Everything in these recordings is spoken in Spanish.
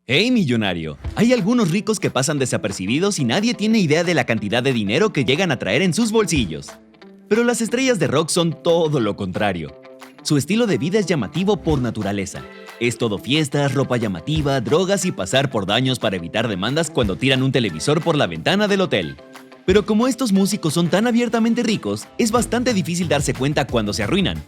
¡Hey, millonario! Hay algunos ricos que pasan desapercibidos y nadie tiene idea de la cantidad de dinero que llegan a traer en sus bolsillos. Pero las estrellas de rock son todo lo contrario. Su estilo de vida es llamativo por naturaleza. Es todo fiestas, ropa llamativa, drogas y pasar por daños para evitar demandas cuando tiran un televisor por la ventana del hotel. Pero como estos músicos son tan abiertamente ricos, es bastante difícil darse cuenta cuando se arruinan.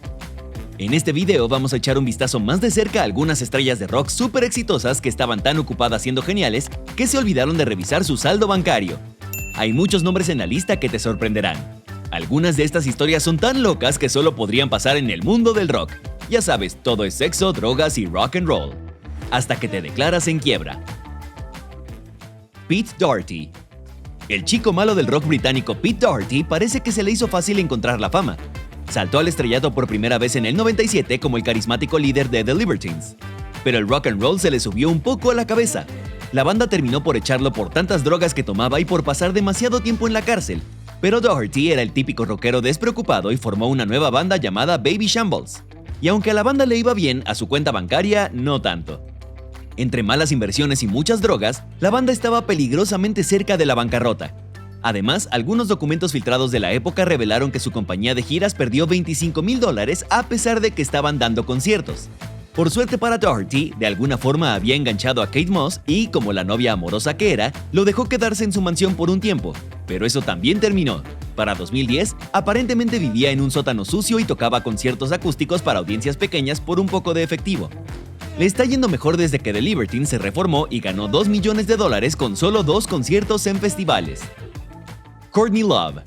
En este video vamos a echar un vistazo más de cerca a algunas estrellas de rock súper exitosas que estaban tan ocupadas siendo geniales que se olvidaron de revisar su saldo bancario. Hay muchos nombres en la lista que te sorprenderán. Algunas de estas historias son tan locas que solo podrían pasar en el mundo del rock. Ya sabes, todo es sexo, drogas y rock and roll. Hasta que te declaras en quiebra. Pete Doherty. El chico malo del rock británico Pete Doherty parece que se le hizo fácil encontrar la fama. Saltó al estrellato por primera vez en el 97 como el carismático líder de The Libertines. Pero el rock and roll se le subió un poco a la cabeza. La banda terminó por echarlo por tantas drogas que tomaba y por pasar demasiado tiempo en la cárcel. Pero Doherty era el típico rockero despreocupado y formó una nueva banda llamada Baby Shambles. Y aunque a la banda le iba bien, a su cuenta bancaria no tanto. Entre malas inversiones y muchas drogas, la banda estaba peligrosamente cerca de la bancarrota. Además, algunos documentos filtrados de la época revelaron que su compañía de giras perdió $25,000 a pesar de que estaban dando conciertos. Por suerte para Doherty, de alguna forma había enganchado a Kate Moss y, como la novia amorosa que era, lo dejó quedarse en su mansión por un tiempo. Pero eso también terminó. Para 2010, aparentemente vivía en un sótano sucio y tocaba conciertos acústicos para audiencias pequeñas por un poco de efectivo. Le está yendo mejor desde que The Libertines se reformó y ganó $2 millones con solo 2 conciertos en festivales. Courtney Love.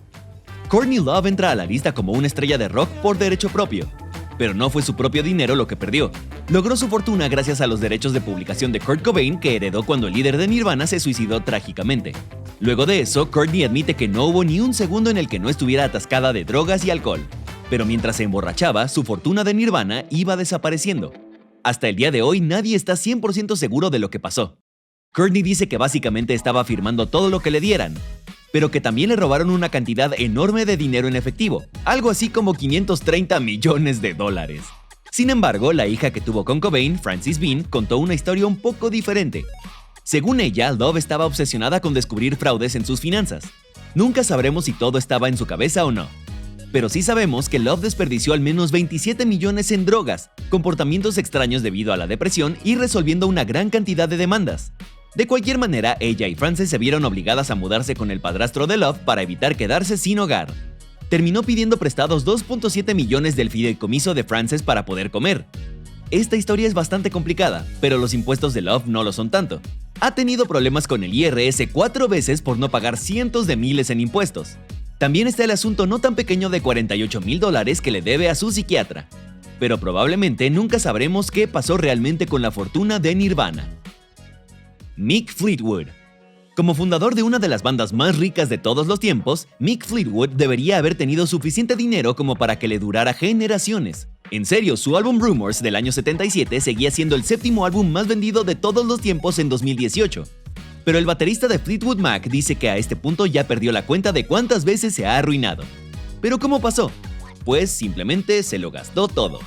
Courtney Love entra a la lista como una estrella de rock por derecho propio. Pero no fue su propio dinero lo que perdió. Logró su fortuna gracias a los derechos de publicación de Kurt Cobain que heredó cuando el líder de Nirvana se suicidó trágicamente. Luego de eso, Courtney admite que no hubo ni un segundo en el que no estuviera atascada de drogas y alcohol. Pero mientras se emborrachaba, su fortuna de Nirvana iba desapareciendo. Hasta el día de hoy nadie está 100% seguro de lo que pasó. Courtney dice que básicamente estaba firmando todo lo que le dieran, pero que también le robaron una cantidad enorme de dinero en efectivo, algo así como $530 millones. Sin embargo, la hija que tuvo con Cobain, Frances Bean, contó una historia un poco diferente. Según ella, Love estaba obsesionada con descubrir fraudes en sus finanzas. Nunca sabremos si todo estaba en su cabeza o no. Pero sí sabemos que Love desperdició al menos 27 millones en drogas, comportamientos extraños debido a la depresión y resolviendo una gran cantidad de demandas. De cualquier manera, ella y Frances se vieron obligadas a mudarse con el padrastro de Love para evitar quedarse sin hogar. Terminó pidiendo prestados 2.7 millones del fideicomiso de Frances para poder comer. Esta historia es bastante complicada, pero los impuestos de Love no lo son tanto. Ha tenido problemas con el IRS 4 veces por no pagar cientos de miles en impuestos. También está el asunto no tan pequeño de $48,000 que le debe a su psiquiatra. Pero probablemente nunca sabremos qué pasó realmente con la fortuna de Nirvana. Mick Fleetwood. Como fundador de una de las bandas más ricas de todos los tiempos, Mick Fleetwood debería haber tenido suficiente dinero como para que le durara generaciones. En serio, su álbum Rumors del año 77 seguía siendo el 7º álbum más vendido de todos los tiempos en 2018. Pero el baterista de Fleetwood Mac dice que a este punto ya perdió la cuenta de cuántas veces se ha arruinado. ¿Pero cómo pasó? Pues simplemente se lo gastó todo.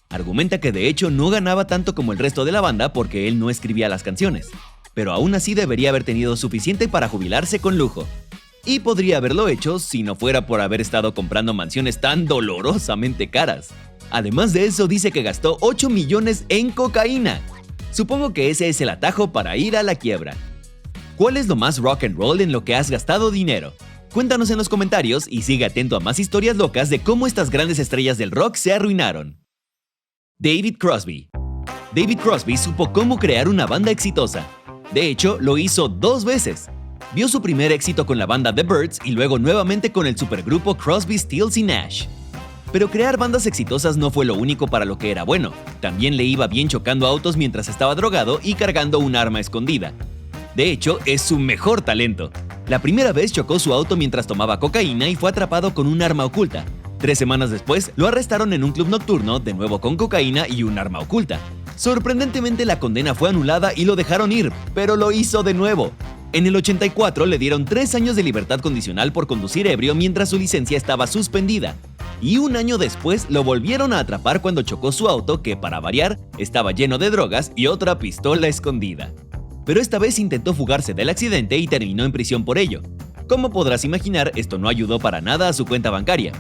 Argumenta que de hecho no ganaba tanto como el resto de la banda porque él no escribía las canciones. Pero aún así debería haber tenido suficiente para jubilarse con lujo. Y podría haberlo hecho si no fuera por haber estado comprando mansiones tan dolorosamente caras. Además de eso, dice que gastó 8 millones en cocaína. Supongo que ese es el atajo para ir a la quiebra. ¿Cuál es lo más rock and roll en lo que has gastado dinero? Cuéntanos en los comentarios y sigue atento a más historias locas de cómo estas grandes estrellas del rock se arruinaron. David Crosby. David Crosby supo cómo crear una banda exitosa. De hecho, lo hizo 2 veces. Vio su primer éxito con la banda The Byrds y luego nuevamente con el supergrupo Crosby, Stills y Nash. Pero crear bandas exitosas no fue lo único para lo que era bueno. También le iba bien chocando autos mientras estaba drogado y cargando un arma escondida. De hecho, es su mejor talento. La primera vez chocó su auto mientras tomaba cocaína y fue atrapado con un arma oculta. 3 semanas después, lo arrestaron en un club nocturno, de nuevo con cocaína y un arma oculta. Sorprendentemente, la condena fue anulada y lo dejaron ir, pero lo hizo de nuevo. En el 84 le dieron 3 años de libertad condicional por conducir ebrio mientras su licencia estaba suspendida. Y 1 año después lo volvieron a atrapar cuando chocó su auto que, para variar, estaba lleno de drogas y otra pistola escondida. pero esta vez intentó fugarse del accidente y terminó en prisión por ello. Como podrás imaginar, esto no ayudó para nada a su cuenta bancaria.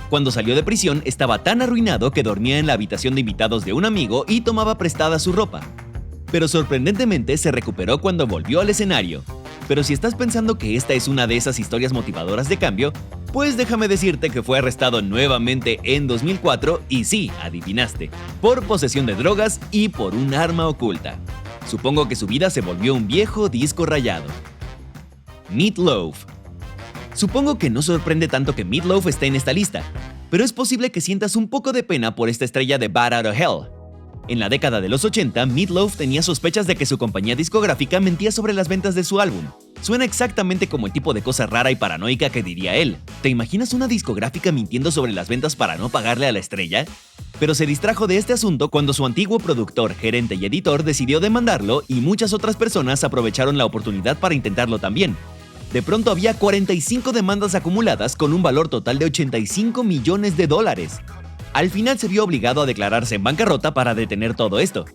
Cuando salió de prisión, estaba tan arruinado que dormía en la habitación de invitados de un amigo y tomaba prestada su ropa. Pero sorprendentemente se recuperó cuando volvió al escenario. Pero si estás pensando que esta es una de esas historias motivadoras de cambio, pues déjame decirte que fue arrestado nuevamente en 2004 y sí, adivinaste, por posesión de drogas y por un arma oculta. Supongo que su vida se volvió un viejo disco rayado. Meat Loaf. Supongo que no sorprende tanto que Meat Loaf esté en esta lista, pero es posible que sientas un poco de pena por esta estrella de Bat Out of Hell. En la década de los 80, Meat Loaf tenía sospechas de que su compañía discográfica mentía sobre las ventas de su álbum. Suena exactamente como el tipo de cosa rara y paranoica que diría él. ¿Te imaginas una discográfica mintiendo sobre las ventas para no pagarle a la estrella? Pero se distrajo de este asunto cuando su antiguo productor, gerente y editor decidió demandarlo y muchas otras personas aprovecharon la oportunidad para intentarlo también. De pronto había 45 demandas acumuladas con un valor total de $85 millones. Al final se vio obligado a declararse en bancarrota para detener todo esto.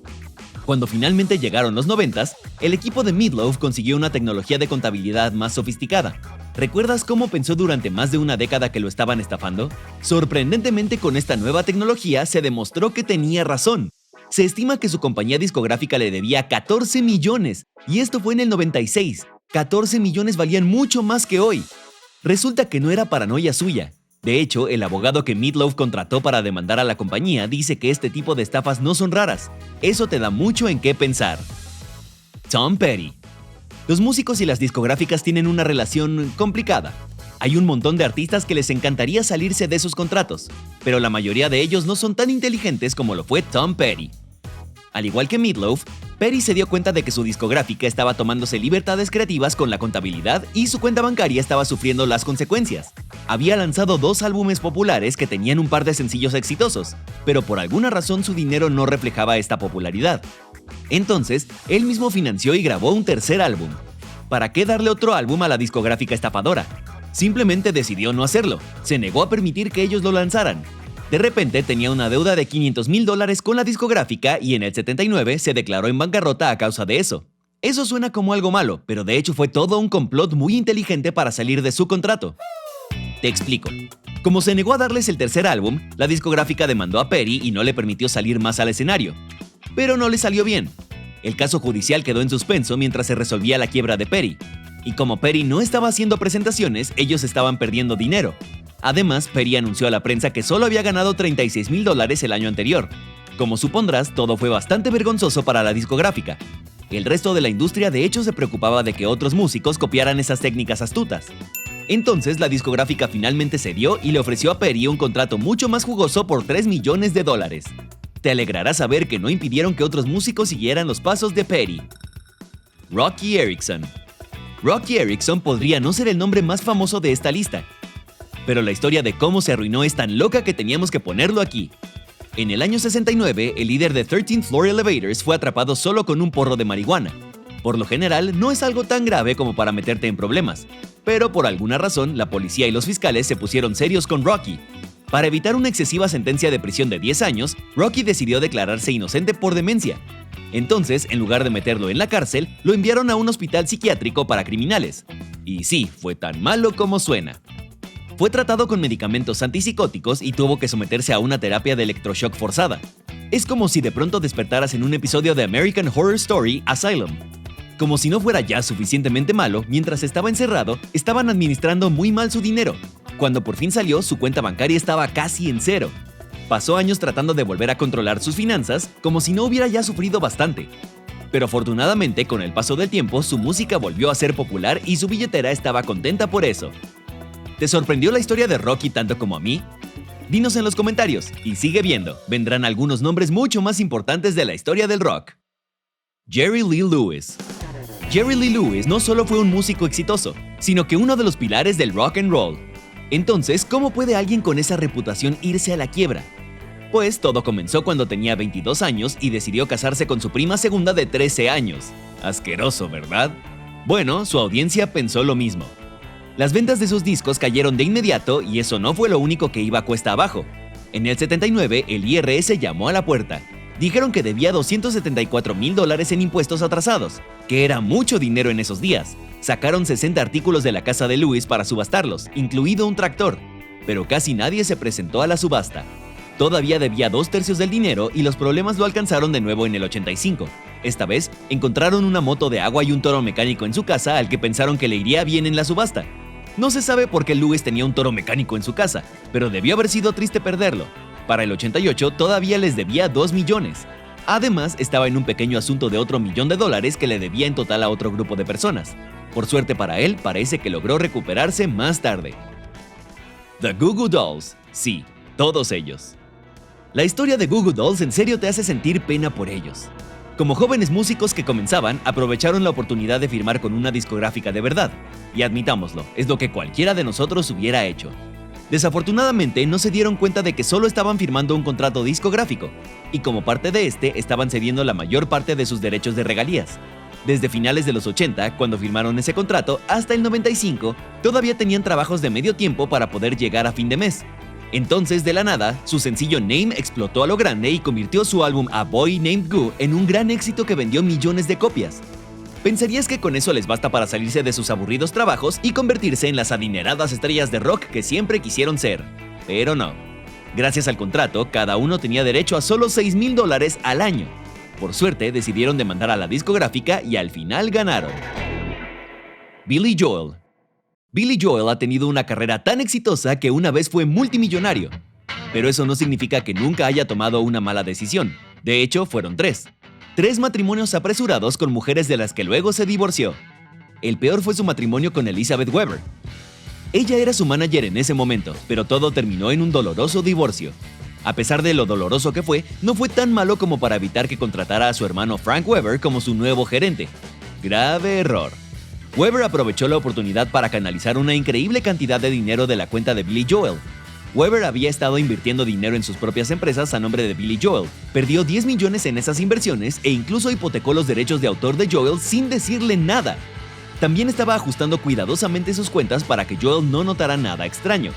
Cuando finalmente llegaron los 90s, el equipo de Meat Loaf consiguió una tecnología de contabilidad más sofisticada. ¿Recuerdas cómo pensó durante más de una década que lo estaban estafando? Sorprendentemente, con esta nueva tecnología se demostró que tenía razón. Se estima que su compañía discográfica le debía 14 millones, y esto fue en el 96. 14 millones valían mucho más que hoy. Resulta que no era paranoia suya. De hecho, el abogado que Meat Loaf contrató para demandar a la compañía dice que este tipo de estafas no son raras. Eso te da mucho en qué pensar. Tom Petty. Los músicos y las discográficas tienen una relación complicada. Hay un montón de artistas que les encantaría salirse de sus contratos, pero la mayoría de ellos no son tan inteligentes como lo fue Tom Petty. Al igual que Meat Loaf, Petty se dio cuenta de que su discográfica estaba tomándose libertades creativas con la contabilidad y su cuenta bancaria estaba sufriendo las consecuencias. Había lanzado 2 álbumes populares que tenían un par de sencillos exitosos, pero por alguna razón su dinero no reflejaba esta popularidad. Entonces, él mismo financió y grabó un tercer álbum. ¿Para qué darle otro álbum a la discográfica estafadora? Simplemente decidió no hacerlo, se negó a permitir que ellos lo lanzaran. De repente tenía una deuda de $500,000 con la discográfica y en el 79 se declaró en bancarrota a causa de eso. Eso suena como algo malo, pero de hecho fue todo un complot muy inteligente para salir de su contrato. Te explico. Como se negó a darles el tercer álbum, la discográfica demandó a Petty y no le permitió salir más al escenario. Pero no le salió bien. El caso judicial quedó en suspenso mientras se resolvía la quiebra de Petty. Y como Petty no estaba haciendo presentaciones, ellos estaban perdiendo dinero. Además, Petty anunció a la prensa que solo había ganado $36,000 el año anterior. Como supondrás, todo fue bastante vergonzoso para la discográfica. El resto de la industria de hecho se preocupaba de que otros músicos copiaran esas técnicas astutas. Entonces, la discográfica finalmente cedió y le ofreció a Petty un contrato mucho más jugoso por $3 millones. Te alegrará saber que no impidieron que otros músicos siguieran los pasos de Petty. Roky Erickson. Roky Erickson podría no ser el nombre más famoso de esta lista, pero la historia de cómo se arruinó es tan loca que teníamos que ponerlo aquí. En el año 69, el líder de 13th Floor Elevators fue atrapado solo con un porro de marihuana. Por lo general, no es algo tan grave como para meterte en problemas, pero por alguna razón, la policía y los fiscales se pusieron serios con Roky. Para evitar una excesiva sentencia de prisión de 10 años, Roky decidió declararse inocente por demencia. Entonces, en lugar de meterlo en la cárcel, lo enviaron a un hospital psiquiátrico para criminales. Y sí, fue tan malo como suena. Fue tratado con medicamentos antipsicóticos y tuvo que someterse a una terapia de electroshock forzada. Es como si de pronto despertaras en un episodio de American Horror Story Asylum. Como si no fuera ya suficientemente malo, mientras estaba encerrado, estaban administrando muy mal su dinero. Cuando por fin salió, su cuenta bancaria estaba casi en cero. Pasó años tratando de volver a controlar sus finanzas, como si no hubiera ya sufrido bastante. Pero afortunadamente, con el paso del tiempo, su música volvió a ser popular y su billetera estaba contenta por eso. ¿Te sorprendió la historia de Roky tanto como a mí? Dinos en los comentarios y sigue viendo, vendrán algunos nombres mucho más importantes de la historia del rock. Jerry Lee Lewis. Jerry Lee Lewis no solo fue un músico exitoso, sino que uno de los pilares del rock and roll. Entonces, ¿cómo puede alguien con esa reputación irse a la quiebra? Pues todo comenzó cuando tenía 22 años y decidió casarse con su prima segunda de 13 años. Asqueroso, ¿verdad? Bueno, su audiencia pensó lo mismo. Las ventas de sus discos cayeron de inmediato y eso no fue lo único que iba cuesta abajo. En el 79, el IRS llamó a la puerta. Dijeron que debía $274,000 en impuestos atrasados, que era mucho dinero en esos días. Sacaron 60 artículos de la casa de Lewis para subastarlos, incluido un tractor, pero casi nadie se presentó a la subasta. Todavía debía 2/3 del dinero y los problemas lo alcanzaron de nuevo en el 85. Esta vez, encontraron una moto de agua y un toro mecánico en su casa al que pensaron que le iría bien en la subasta. No se sabe por qué Lewis tenía un toro mecánico en su casa, pero debió haber sido triste perderlo. Para el 88 todavía les debía 2 millones. Además, estaba en un pequeño asunto de otro $1,000,000 que le debía en total a otro grupo de personas. Por suerte para él, parece que logró recuperarse más tarde. The Goo Goo Dolls. Sí, todos ellos. La historia de Goo Goo Dolls en serio te hace sentir pena por ellos. Como jóvenes músicos que comenzaban, aprovecharon la oportunidad de firmar con una discográfica de verdad. Y admitámoslo, es lo que cualquiera de nosotros hubiera hecho. Desafortunadamente, no se dieron cuenta de que solo estaban firmando un contrato discográfico, y como parte de este, estaban cediendo la mayor parte de sus derechos de regalías. Desde finales de los 80, cuando firmaron ese contrato, hasta el 95, todavía tenían trabajos de medio tiempo para poder llegar a fin de mes. Entonces, de la nada, su sencillo Name explotó a lo grande y convirtió su álbum A Boy Named Goo en un gran éxito que vendió millones de copias. Pensarías que con eso les basta para salirse de sus aburridos trabajos y convertirse en las adineradas estrellas de rock que siempre quisieron ser. Pero no. Gracias al contrato, cada uno tenía derecho a solo $6,000 al año. Por suerte, decidieron demandar a la discográfica y al final ganaron. Billy Joel. Billy Joel ha tenido una carrera tan exitosa que una vez fue multimillonario. Pero eso no significa que nunca haya tomado una mala decisión. De hecho, fueron 3. 3 matrimonios apresurados con mujeres de las que luego se divorció. El peor fue su matrimonio con Elizabeth Weber. Ella era su manager en ese momento, pero todo terminó en un doloroso divorcio. A pesar de lo doloroso que fue, no fue tan malo como para evitar que contratara a su hermano Frank Weber como su nuevo gerente. Grave error. Weber aprovechó la oportunidad para canalizar una increíble cantidad de dinero de la cuenta de Billy Joel. Weber había estado invirtiendo dinero en sus propias empresas a nombre de Billy Joel, perdió 10 millones en esas inversiones e incluso hipotecó los derechos de autor de Joel sin decirle nada. También estaba ajustando cuidadosamente sus cuentas para que Joel no notara nada extraño.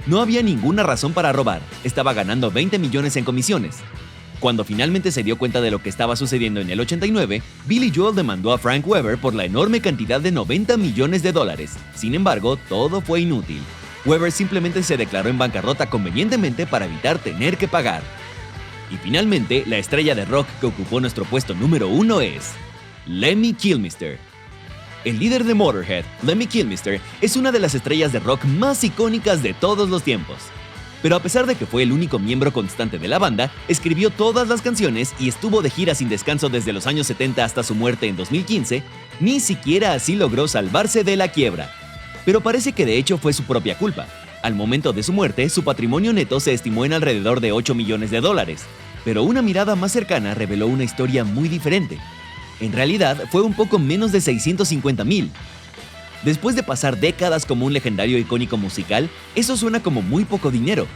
No había ninguna razón para robar, estaba ganando 20 millones en comisiones. Cuando finalmente se dio cuenta de lo que estaba sucediendo en el 89, Billy Joel demandó a Frank Weber por la enorme cantidad de $90 millones. Sin embargo, todo fue inútil. Weber simplemente se declaró en bancarrota convenientemente para evitar tener que pagar. Y finalmente, la estrella de rock que ocupó nuestro puesto número 1 es Lemmy Kilmister. El líder de Motorhead, Lemmy Kilmister, es una de las estrellas de rock más icónicas de todos los tiempos. Pero a pesar de que fue el único miembro constante de la banda, escribió todas las canciones y estuvo de gira sin descanso desde los años 70 hasta su muerte en 2015, ni siquiera así logró salvarse de la quiebra. Pero parece que de hecho fue su propia culpa. Al momento de su muerte, su patrimonio neto se estimó en alrededor de $8 millones. Pero una mirada más cercana reveló una historia muy diferente. En realidad, fue un poco menos de 650,000. Después de pasar décadas como un legendario icónico musical, eso suena como muy poco dinero.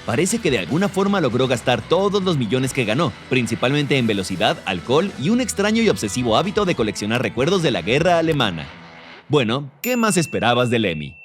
Parece que de alguna forma logró gastar todos los millones que ganó, principalmente en velocidad, alcohol y un extraño y obsesivo hábito de coleccionar recuerdos de la guerra alemana. Bueno, ¿qué más esperabas de Lemmy?